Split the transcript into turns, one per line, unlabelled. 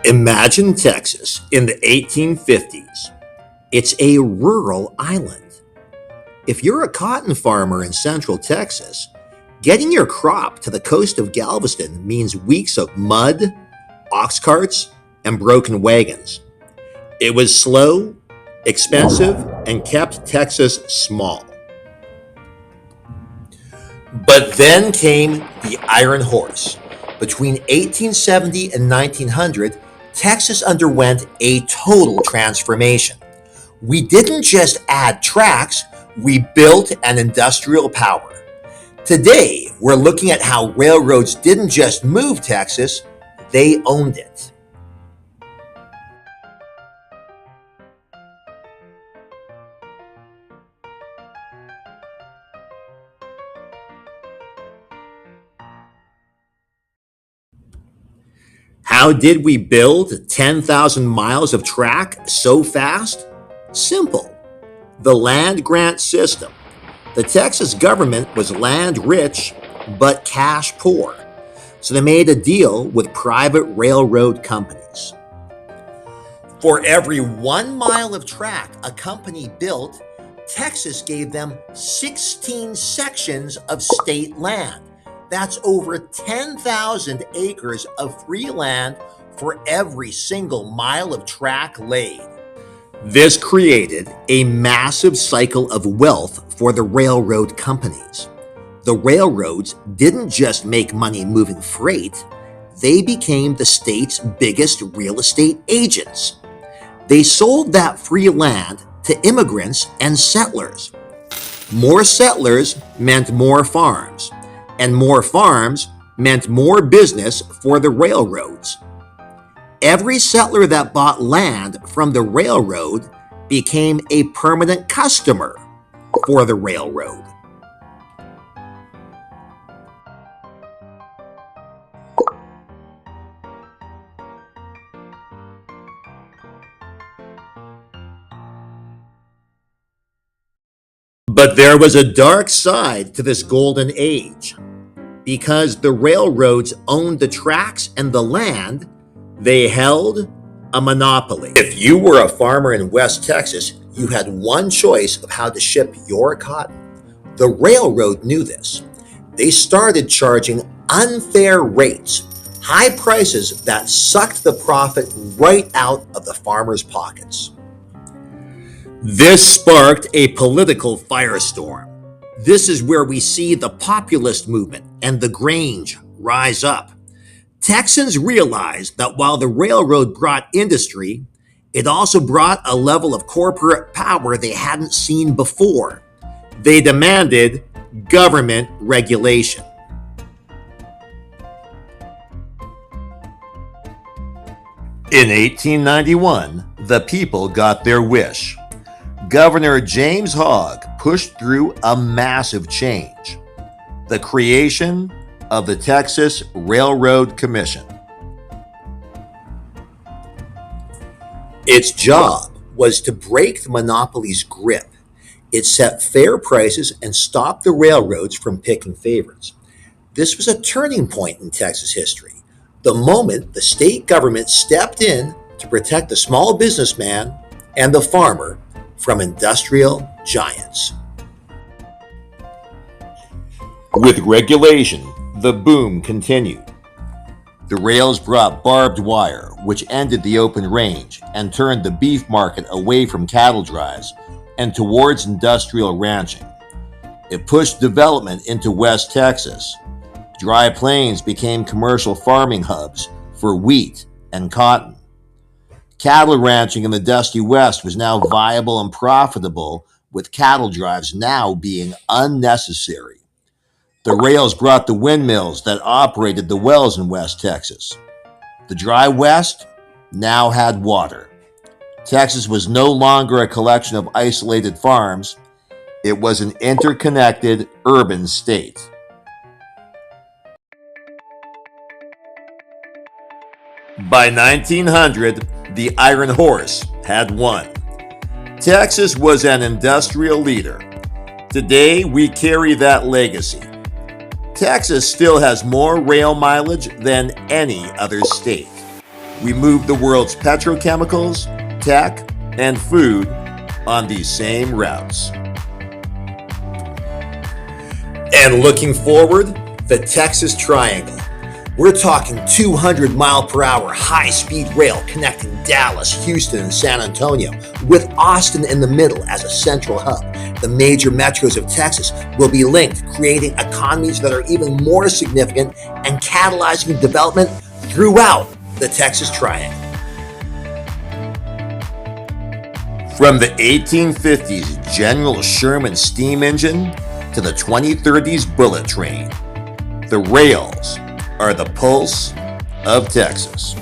Imagine Texas in the 1850s. It's a rural island. If you're a cotton farmer in central Texas, getting your crop to the coast of Galveston means weeks of mud, ox carts, and broken wagons. It was slow, expensive, and kept Texas small. But then came the Iron Horse. Between 1870 and 1900, Texas underwent a total transformation. We didn't just add tracks, we built an industrial power. Today, we're looking at how railroads didn't just move Texas, they owned it. How did we build 10,000 miles of track so fast? Simple. The land grant system. The Texas government was land rich, but cash poor. So they made a deal with private railroad companies. For every 1 mile of track a company built, Texas gave them 16 sections of state land. That's over 10,000 acres of free land for every single mile of track laid. This created a massive cycle of wealth for the railroad companies. The railroads didn't just make money moving freight, they became the state's biggest real estate agents. They sold that free land to immigrants and settlers. More settlers meant more farms, and more farms meant more business for the railroads. Every settler that bought land from the railroad became a permanent customer for the railroad. But there was a dark side to this golden age. Because the railroads owned the tracks and the land, they held a monopoly. If you were a farmer in West Texas, you had one choice of how to ship your cotton. The railroad knew this. They started charging unfair rates, high prices that sucked the profit right out of the farmers' pockets. This sparked a political firestorm. This is where we see the populist movement and the Grange rise up. Texans realized that while the railroad brought industry, it also brought a level of corporate power they hadn't seen before. They demanded government regulation. In 1891, the people got their wish. Governor James Hogg pushed through a massive change: the creation of the Texas Railroad Commission. Its job was to break the monopoly's grip. It set fair prices and stopped the railroads from picking favorites. This was a turning point in Texas history, the moment the state government stepped in to protect the small businessman and the farmer from industrial giants. With regulation, the boom continued. The rails brought barbed wire, which ended the open range and turned the beef market away from cattle drives and towards industrial ranching. It pushed development into West Texas. Dry plains became commercial farming hubs for wheat and cotton. Cattle ranching in the dusty West was now viable and profitable, with cattle drives now being unnecessary. The rails brought the windmills that operated the wells in West Texas. The dry West now had water. Texas was no longer a collection of isolated farms. It was an interconnected urban state. By 1900, the Iron Horse had won. Texas was an industrial leader. Today, we carry that legacy. Texas still has more rail mileage than any other state. We move the world's petrochemicals, tech, and food on these same routes. And looking forward, the Texas Triangle. We're talking 200 mile per hour high-speed rail connecting Dallas, Houston, and San Antonio, with Austin in the middle as a central hub. The major metros of Texas will be linked, creating economies that are even more significant and catalyzing development throughout the Texas Triangle. From the 1850s General Sherman steam engine to the 2030s bullet train, the rails are the pulse of Texas.